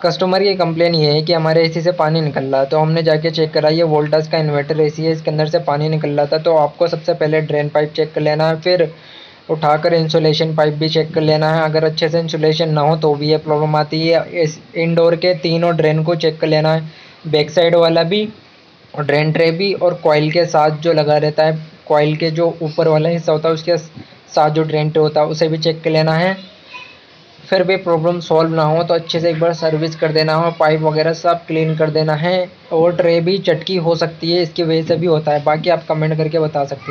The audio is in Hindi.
कस्टमर की कंप्लेन ये है कि हमारे एसी से पानी निकल रहा है, तो हमने जाके चेक करा, ये वोल्टास का इन्वर्टर एसी है, इसके अंदर से पानी निकल रहा था। तो आपको सबसे पहले ड्रेन पाइप चेक कर लेना है, फिर उठाकर इंसुलेशन पाइप भी चेक कर लेना है। अगर अच्छे से इंसुलेशन ना हो तो भी ये प्रॉब्लम आती है। इस इंडोर के तीनों ड्रेन को चेक कर लेना है, बैक साइड वाला भी और ड्रेन ट्रे भी, और कॉइल के साथ जो लगा रहता है, कॉइल के जो ऊपर वाला हिस्सा होता है उसके साथ जो ड्रेन ट्रे होता है उसे भी चेक कर लेना है। फिर भी प्रॉब्लम सॉल्व ना हो तो अच्छे से एक बार सर्विस कर देना हो, पाइप वगैरह सब क्लीन कर देना है। और ट्रे भी चटकी हो सकती है, इसकी वजह से भी होता है, बाकी आप कमेंट करके बता सकते हैं।